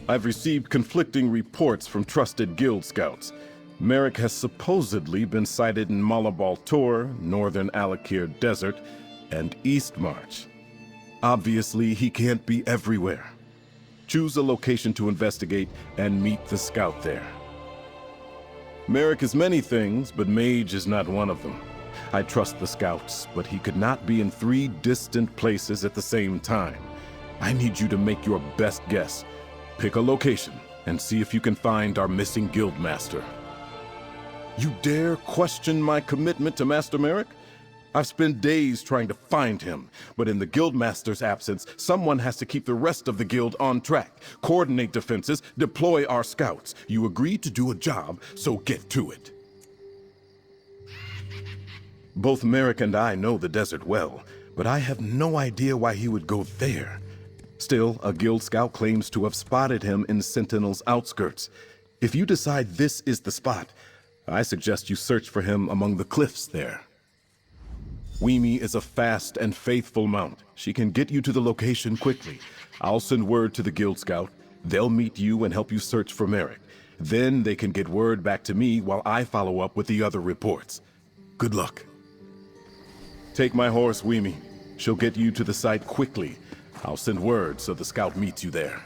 I've received conflicting reports from trusted guild scouts. Merrick has supposedly been sighted in Malabal Tor, northern Alakir Desert, and East March. Obviously, he can't be everywhere. Choose a location to investigate and meet the scout there. Merrick is many things, but mage is not one of them. I trust the scouts, but he could not be in 3 distant places at the same time. I need you to make your best guess. Pick a location and see if you can find our missing guildmaster. You dare question my commitment to Master Merrick? I've spent days trying to find him, but in the guildmaster's absence, someone has to keep the rest of the guild on track, coordinate defenses, deploy our scouts. You agreed to do a job, so get to it. Both Merrick and I know the desert well, but I have no idea why he would go there. Still, a guild scout claims to have spotted him in Sentinel's outskirts. If you decide this is the spot, I suggest you search for him among the cliffs there. Weemy is a fast and faithful mount. She can get you to the location quickly. I'll send word to the guild scout. They'll meet you and help you search for Merrick. Then they can get word back to me while I follow up with the other reports. Good luck. Take my horse, Weemy. She'll get you to the site quickly. I'll send word so the scout meets you there.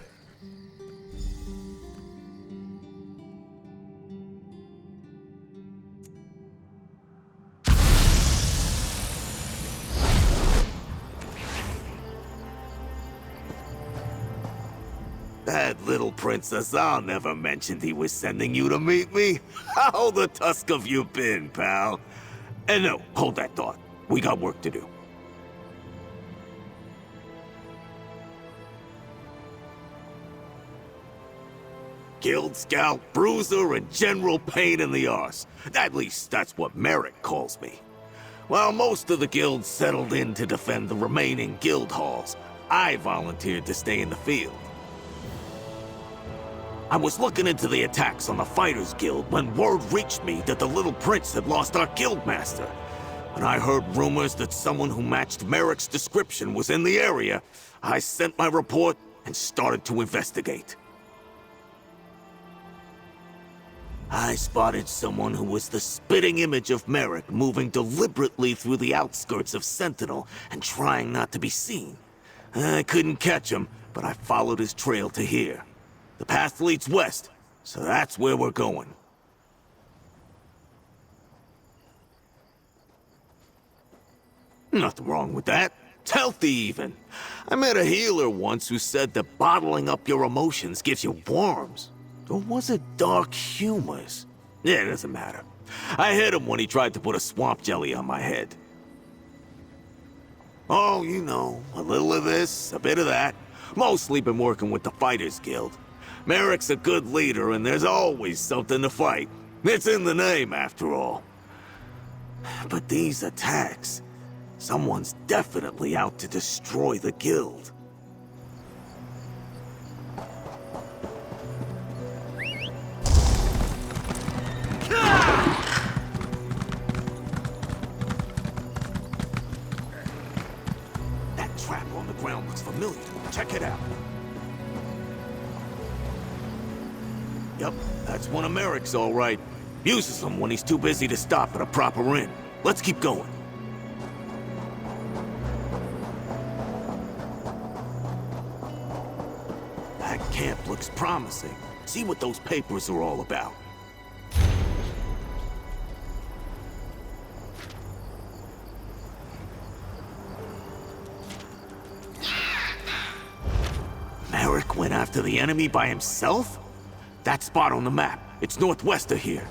That little princess I'll never mentioned he was sending you to meet me. How the tusk have you been, pal? And no, hold that thought. We got work to do. Guild Scout, Bruiser, and General Pain in the Arse. At least that's what Merrick calls me. While most of the guild settled in to defend the remaining guild halls, I volunteered to stay in the field. I was looking into the attacks on the Fighters Guild when word reached me that the Little Prince had lost our guildmaster. When I heard rumors that someone who matched Merrick's description was in the area, I sent my report and started to investigate. I spotted someone who was the spitting image of Merrick moving deliberately through the outskirts of Sentinel and trying not to be seen. I couldn't catch him, but I followed his trail to here. The path leads west, so that's where we're going. Nothing wrong with that. It's healthy even. I met a healer once who said that bottling up your emotions gives you worms. Or was it dark humors? Yeah, it doesn't matter. I hit him when he tried to put a swamp jelly on my head. Oh, you know, a little of this, a bit of that. Mostly been working with the Fighters Guild. Merrick's a good leader, and there's always something to fight. It's in the name, after all. But these attacks... someone's definitely out to destroy the guild. That trap on the ground looks familiar. Check it out. Yep, that's one of Merrick's, all right. Uses them when he's too busy to stop at a proper inn. Let's keep going. That camp looks promising. See what those papers are all about. Merrick went after the enemy by himself? That spot on the map, it's northwest of here.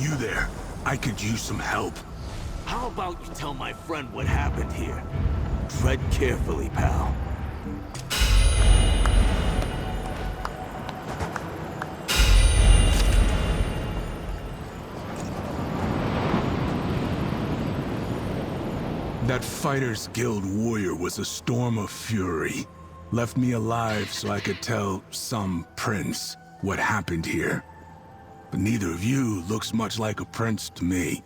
You there? I could use some help. How about you tell my friend what happened here? Tread carefully, pal. That Fighters Guild warrior was a storm of fury. Left me alive so I could tell some prince what happened here. But neither of you looks much like a prince to me.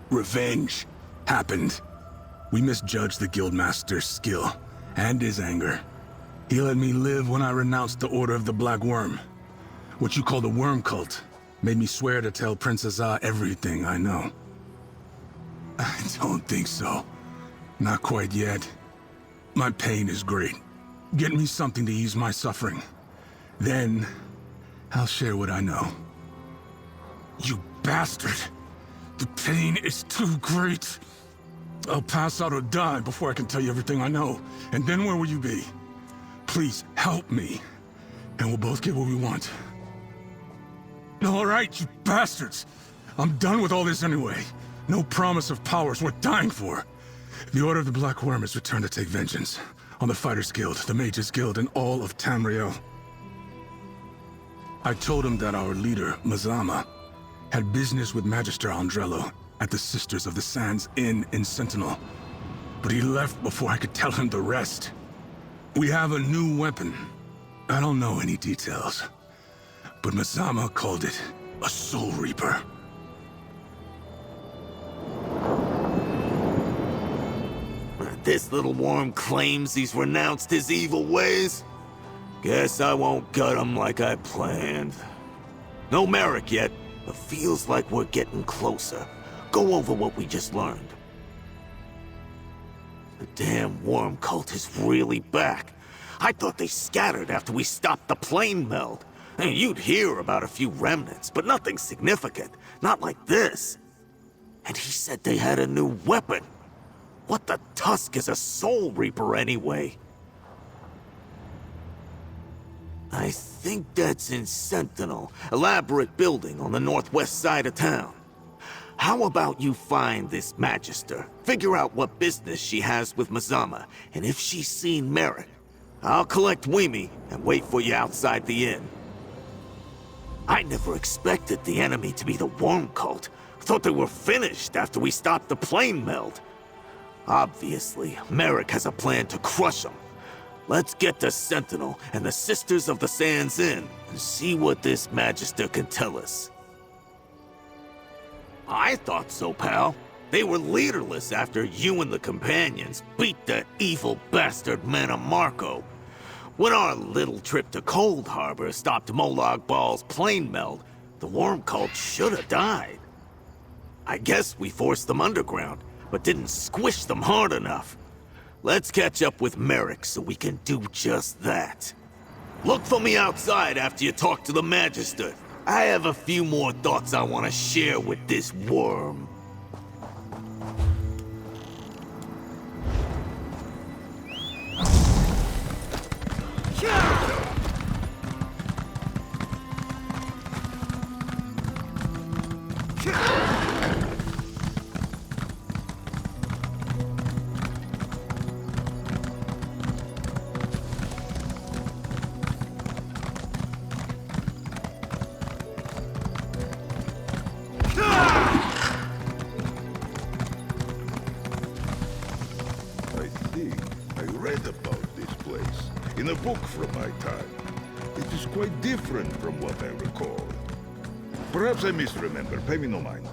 Revenge happened. We misjudged the Guildmaster's skill and his anger. He let me live when I renounced the Order of the Black Worm. What you call the Worm Cult made me swear to tell Princess Ah everything I know. I don't think so. Not quite yet. My pain is great. Get me something to ease my suffering. Then, I'll share what I know. You bastard! The pain is too great. I'll pass out or die before I can tell you everything I know. And then where will you be? Please, help me. And we'll both get what we want. All right, you bastards! I'm done with all this anyway. No promise of powers worth dying for. The Order of the Black Worm has returned to take vengeance on the Fighters Guild, the Mages Guild, and all of Tamriel. I told him that our leader, Mazama, had business with Magister Andrello at the Sisters of the Sands Inn in Sentinel. But he left before I could tell him the rest. We have a new weapon. I don't know any details, but Mazama called it a Soul Reaper. This little worm claims he's renounced his evil ways. Guess I won't gut him like I planned. No Merrick yet, but feels like we're getting closer. Go over what we just learned. The damn worm cult is really back. I thought they scattered after we stopped the plane meld. And you'd hear about a few remnants, but nothing significant. Not like this. And he said they had a new weapon. What the tusk is a Soul Reaper anyway? I think that's in Sentinel, elaborate building on the northwest side of town. How about you find this Magister, figure out what business she has with Mazama, and if she's seen Merrick, I'll collect Weemy and wait for you outside the inn. I never expected the enemy to be the Worm Cult. Thought they were finished after we stopped the plane meld. Obviously, Merrick has a plan to crush them. Let's get to Sentinel and the Sisters of the Sands Inn and see what this Magister can tell us. I thought so, pal. They were leaderless after you and the companions beat the evil bastard Mannimarco. When our little trip to Cold Harbor stopped Molag Bal's plane meld, the Worm Cult should have died. I guess we forced them underground, but didn't squish them hard enough. Let's catch up with Merrick so we can do just that. Look for me outside after you talk to the Magister. I have a few more thoughts I want to share with this worm. In a book from my time. It is quite different from what I recall. Perhaps I misremember. Pay me no mind.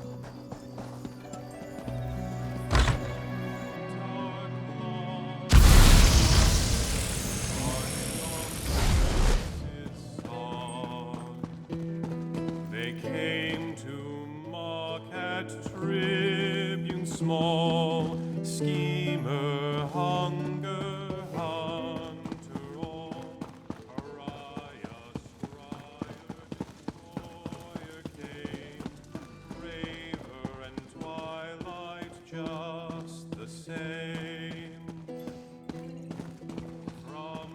They came to mock at tribune small, schemer, hunger.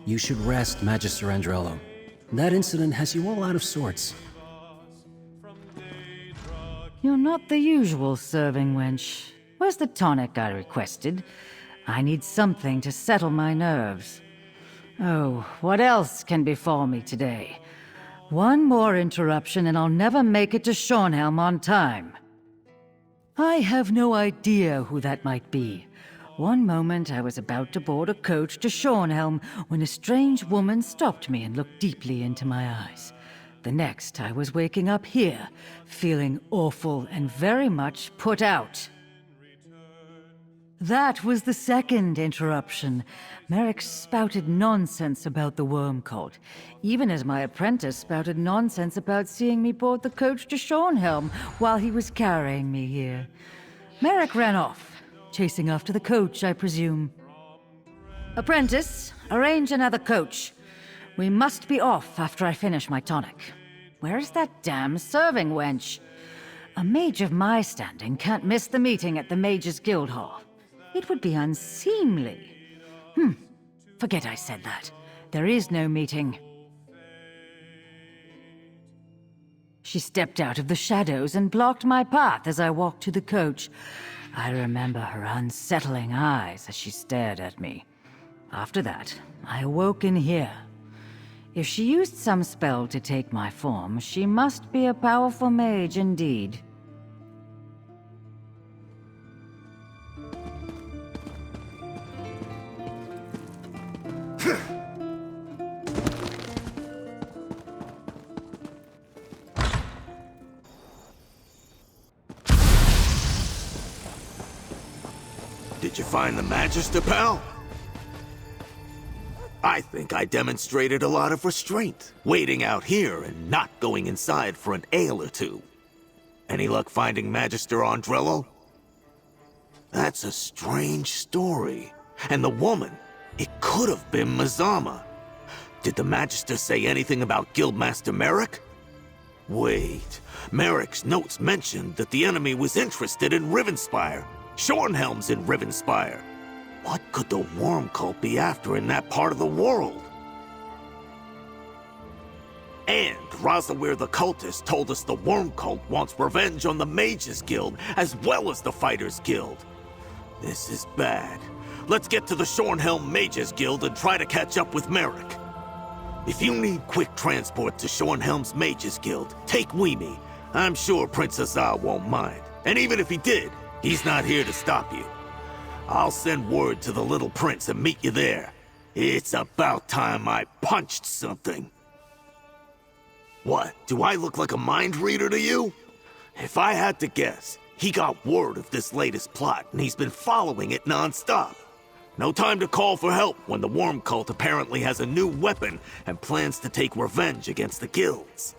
You should rest, Magister Andrello. That incident has you all out of sorts. You're not the usual serving wench. Where's the tonic I requested? I need something to settle my nerves. Oh, what else can befall me today? One more interruption and I'll never make it to Shornhelm on time. I have no idea who that might be. One moment I was about to board a coach to Shornhelm when a strange woman stopped me and looked deeply into my eyes. The next, I was waking up here, feeling awful and very much put out. That was the second interruption. Merrick spouted nonsense about the worm cult, even as my apprentice spouted nonsense about seeing me board the coach to Shornhelm while he was carrying me here. Merrick ran off, chasing after the coach, I presume. Apprentice, arrange another coach. We must be off after I finish my tonic. Where is that damn serving wench? A mage of my standing can't miss the meeting at the Mages Guild Hall. It would be unseemly. Forget I said that. There is no meeting. She stepped out of the shadows and blocked my path as I walked to the coach. I remember her unsettling eyes as she stared at me. After that, I awoke in here. If she used some spell to take my form, she must be a powerful mage indeed. Did you find the Magister, pal? I think I demonstrated a lot of restraint, waiting out here and not going inside for an ale or two. Any luck finding Magister Andrello? That's a strange story. And the woman, it could have been Mazama. Did the Magister say anything about Guildmaster Merrick? Wait, Merrick's notes mentioned that the enemy was interested in Rivenspire. Shornhelm's in Rivenspire. What could the worm cult be after in that part of the world? And Razawir the cultist told us the worm cult wants revenge on the Mages Guild as well as the Fighters Guild. This is bad. Let's get to the Shornhelm Mages Guild and try to catch up with Merrick. If you need quick transport to Shornhelm's Mages Guild, take Weemy. I'm sure Prince Azar won't mind. And even if he did, he's not here to stop you. I'll send word to the little prince and meet you there. It's about time I punched something. What, do I look like a mind reader to you? If I had to guess, he got word of this latest plot and he's been following it non-stop. No time to call for help when the worm cult apparently has a new weapon and plans to take revenge against the guilds.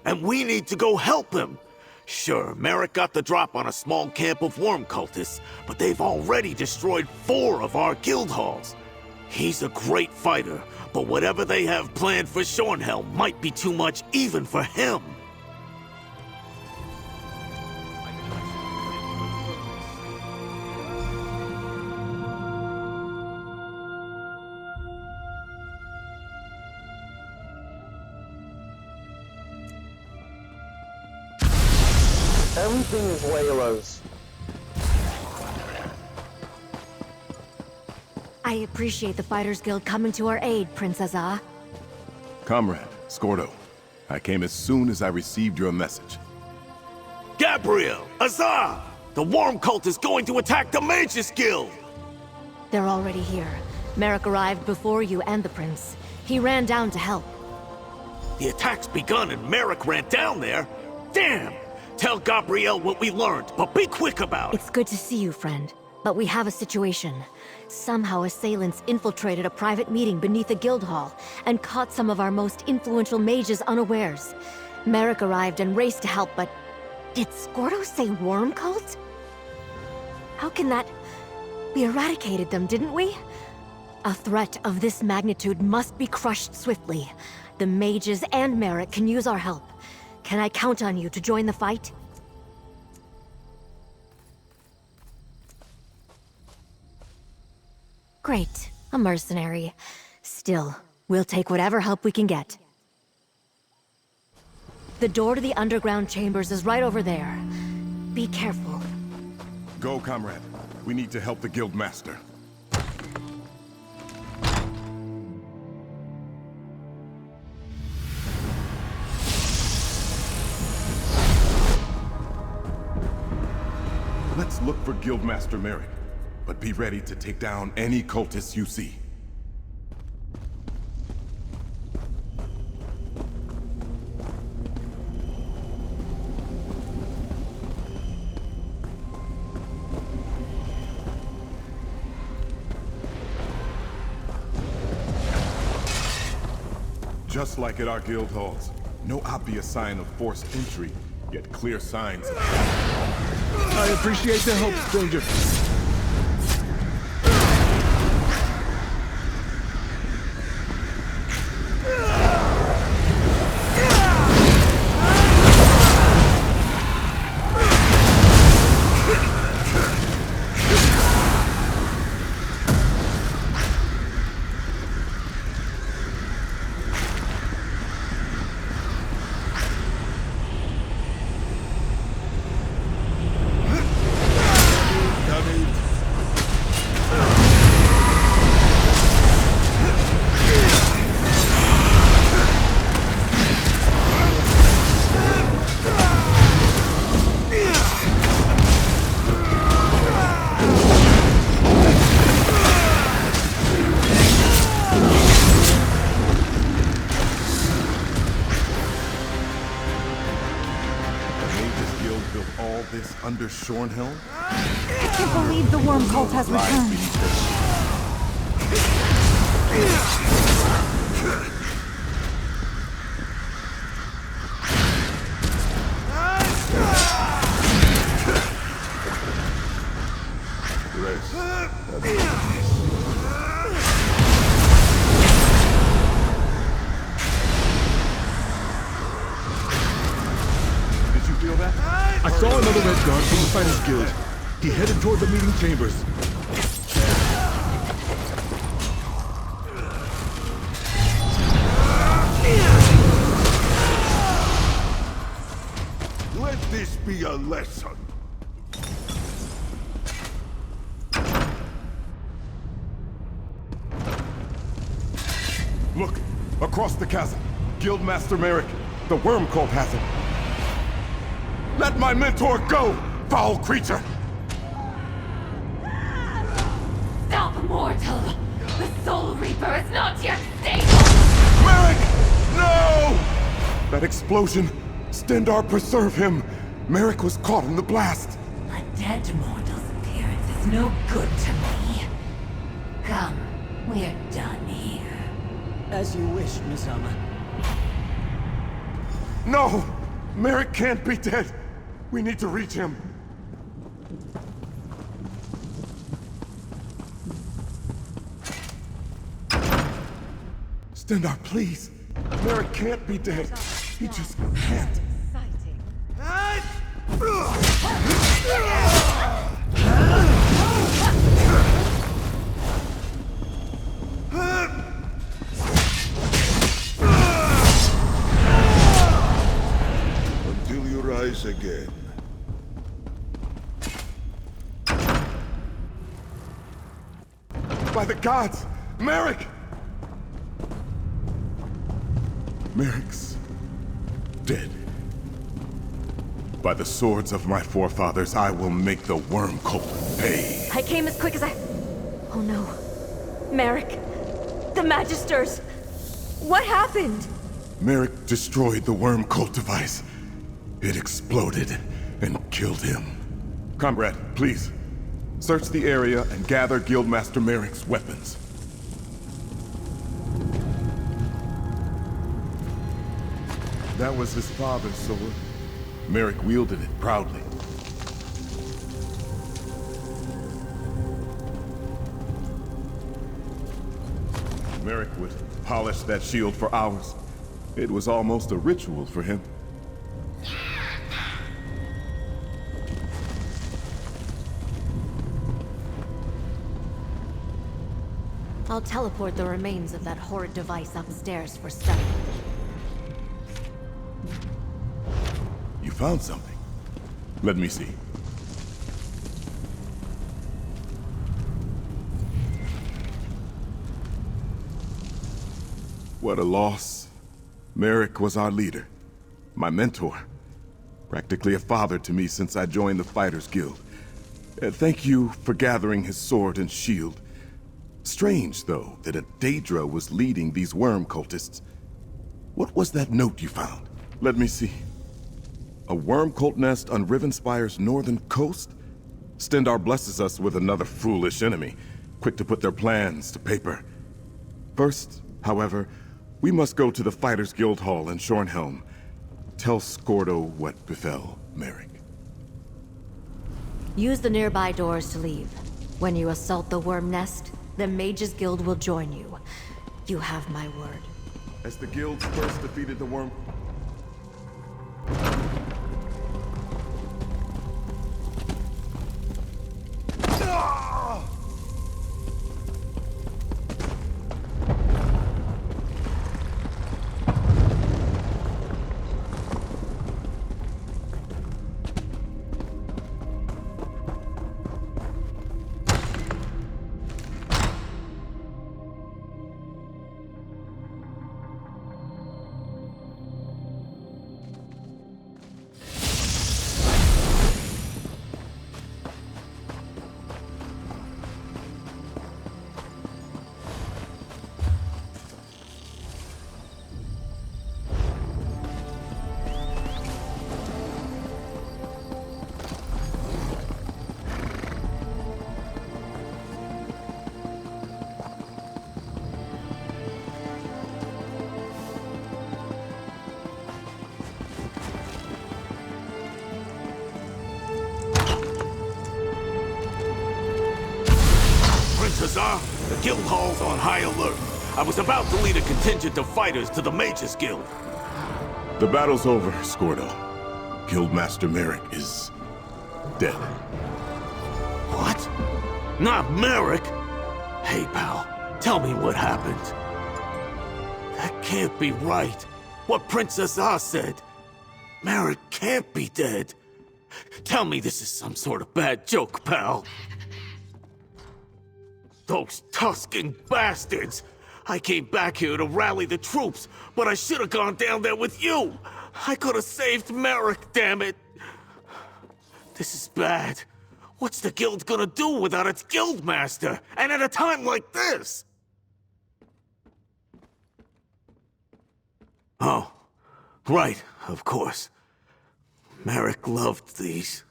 And we need to go help him. Sure, Merrick got the drop on a small camp of worm cultists, but they've already destroyed 4 of our guild halls. He's a great fighter, but whatever they have planned for Shornhelm might be too much even for him. Everything is Layla's. I appreciate the Fighters Guild coming to our aid, Prince Azar. Comrade, Scordo, I came as soon as I received your message. Gabriel! Azar! The worm cult is going to attack the Mages Guild! They're already here. Merrick arrived before you and the Prince. He ran down to help. The attack's begun and Merrick ran down there? Damn! Tell Gabriel what we learned, but be quick about it! It's good to see you, friend. But we have a situation. Somehow assailants infiltrated a private meeting beneath the guild hall and caught some of our most influential mages unawares. Merrick arrived and raced to help, but... Did Scordo say worm cult? How can that... We eradicated them, didn't we? A threat of this magnitude must be crushed swiftly. The mages and Merrick can use our help. Can I count on you to join the fight? Great. A mercenary. Still, we'll take whatever help we can get. The door to the underground chambers is right over there. Be careful. Go, comrade. We need to help the guild master. must look for Guildmaster Merrick, but be ready to take down any cultists you see. Just like at our guild halls, no obvious sign of forced entry, yet clear signs of... I appreciate the help, stranger. Under Shornhill? I can't believe the worm cult has returned. Did you feel that? I saw another red guard from the Fighters Guild. He headed toward the meeting chambers. Let this be a lesson. Look, across the chasm. Guildmaster Merrick, the worm cult has him. Let my mentor go, foul creature! Stop, mortal! The Soul Reaper is not yet stable! Merrick! No! That explosion! Stendar, preserve him! Merrick was caught in the blast! A dead mortal's appearance is no good to me. Come, we're done here. As you wish, Miss Alma. No! Merrick can't be dead! We need to reach him. Stendar, please. Merrick can't be dead. He just can't. Until you rise again. By the gods! Merrick! Merrick's dead. By the swords of my forefathers, I will make the worm cult pay. I came as quick as I... Oh no. Merrick. The Magisters. What happened? Merrick destroyed the worm cult device. It exploded and killed him. Comrade, please. Search the area and gather Guildmaster Merrick's weapons. That was his father's sword. Merrick wielded it proudly. Merrick would polish that shield for hours. It was almost a ritual for him. I'll teleport the remains of that horrid device upstairs for study. You found something. Let me see. What a loss. Merrick was our leader, my mentor. Practically a father to me since I joined the Fighters Guild. Thank you for gathering his sword and shield. Strange, though, that a Daedra was leading these worm cultists. What was that note you found? Let me see. A worm cult nest on Rivenspire's northern coast? Stendarr blesses us with another foolish enemy, quick to put their plans to paper. First, however, we must go to the Fighters Guild Hall in Shornhelm. Tell Skordo what befell Merrick. Use the nearby doors to leave. When you assault the worm nest, the Mages Guild will join you. You have my word. As the guilds first defeated the worm... The guild hall's on high alert. I was about to lead a contingent of fighters to the Mages Guild. The battle's over, Skordo. Guildmaster Merrick is... dead. What? Not Merrick? Hey, pal, tell me what happened. That can't be right. What Princess Ah said. Merrick can't be dead. Tell me this is some sort of bad joke, pal. Those Tuscan bastards! I came back here to rally the troops, but I should have gone down there with you! I could have saved Merrick, damn it! This is bad. What's the guild gonna do without its guildmaster? And at a time like this? Oh, right, of course. Merrick loved these.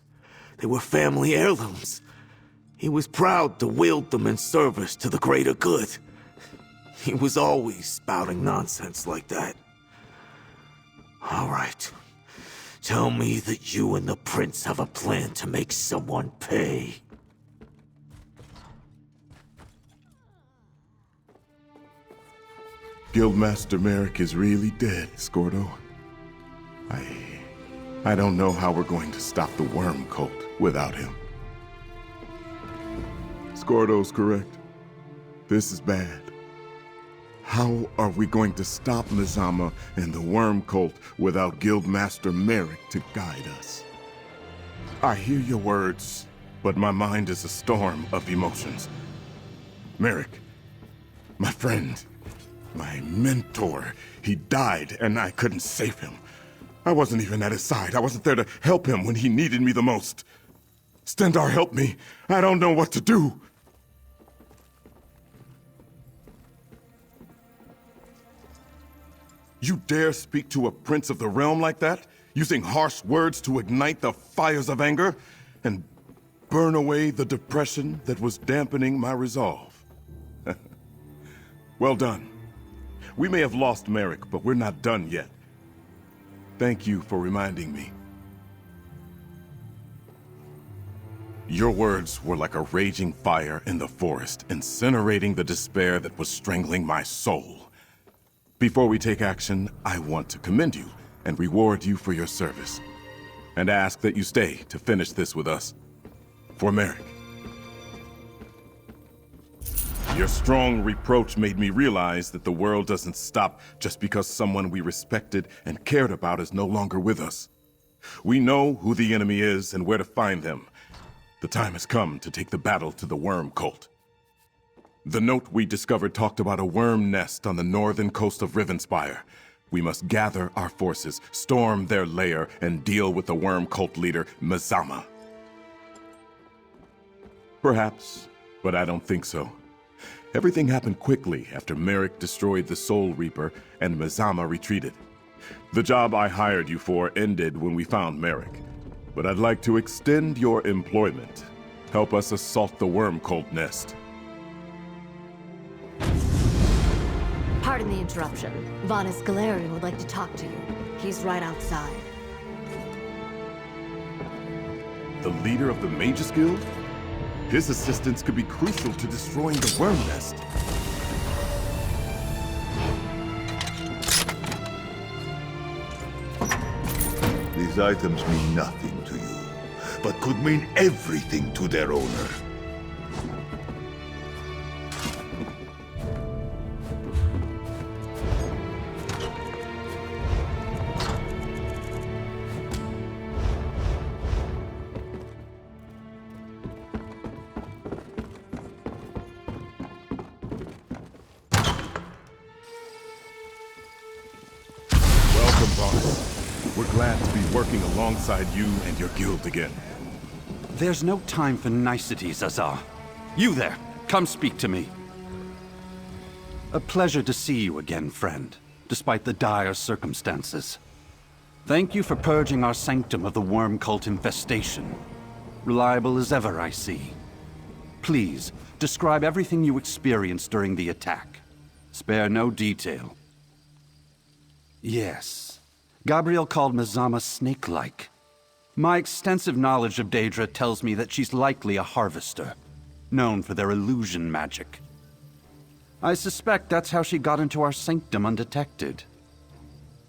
They were family heirlooms. He was proud to wield them in service to the greater good. He was always spouting nonsense like that. All right. Tell me that you and the prince have a plan to make someone pay. Guildmaster Merrick is really dead, Skordo. I don't know how we're going to stop the worm cult without him. Skordo's correct. This is bad. How are we going to stop Mizama and the worm cult without Guildmaster Merrick to guide us? I hear your words, but my mind is a storm of emotions. Merrick, my friend, my mentor, he died and I couldn't save him. I wasn't even at his side. I wasn't there to help him when he needed me the most. Stendarr, help me. I don't know what to do. You dare speak to a prince of the realm like that? Using harsh words to ignite the fires of anger and burn away the depression that was dampening my resolve. Well done. We may have lost Merrick, but we're not done yet. Thank you for reminding me. Your words were like a raging fire in the forest, incinerating the despair that was strangling my soul. Before we take action, I want to commend you and reward you for your service, and ask that you stay to finish this with us. For Merrick. Your strong reproach made me realize that the world doesn't stop just because someone we respected and cared about is no longer with us. We know who the enemy is and where to find them. The time has come to take the battle to the worm cult. The note we discovered talked about a worm nest on the northern coast of Rivenspire. We must gather our forces, storm their lair, and deal with the worm cult leader, Mizama. Perhaps, but I don't think so. Everything happened quickly after Merrick destroyed the Soul Reaper and Mazama retreated. The job I hired you for ended when we found Merrick, but I'd like to extend your employment. Help us assault the Worm Cult nest. Pardon the interruption. Vanas Galarian would like to talk to you. He's right outside. The leader of the Magus Guild? His assistance could be crucial to destroying the worm nest. These items mean nothing to you, but could mean everything to their owner. Welcome, boss. We're glad to be working alongside you and your guild again. There's no time for niceties, Azar. You there, come speak to me. A pleasure to see you again, friend, despite the dire circumstances. Thank you for purging our sanctum of the worm cult infestation. Reliable as ever, I see. Please, describe everything you experienced during the attack. Spare no detail. Yes. Gabriel called Mazama snake-like. My extensive knowledge of Daedra tells me that she's likely a harvester, known for their illusion magic. I suspect that's how she got into our sanctum undetected.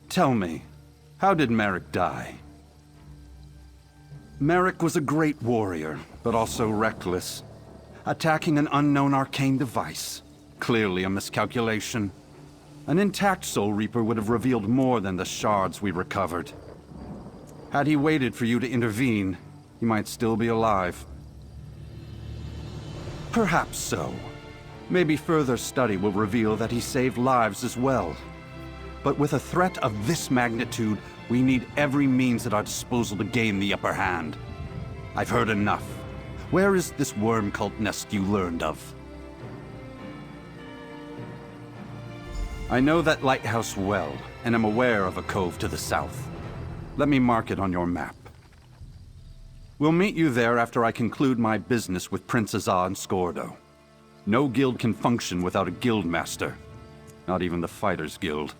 Tell me, how did Merrick die? Merrick was a great warrior, but also reckless, attacking an unknown arcane device. Clearly a miscalculation. An intact Soul Reaper would have revealed more than the shards we recovered. Had he waited for you to intervene, he might still be alive. Perhaps so. Maybe further study will reveal that he saved lives as well. But with a threat of this magnitude, we need every means at our disposal to gain the upper hand. I've heard enough. Where is this worm cult nest you learned of? I know that lighthouse well, and am aware of a cove to the south. Let me mark it on your map. We'll meet you there after I conclude my business with Prince Azar and Skordo. No guild can function without a guild master. Not even the Fighters Guild.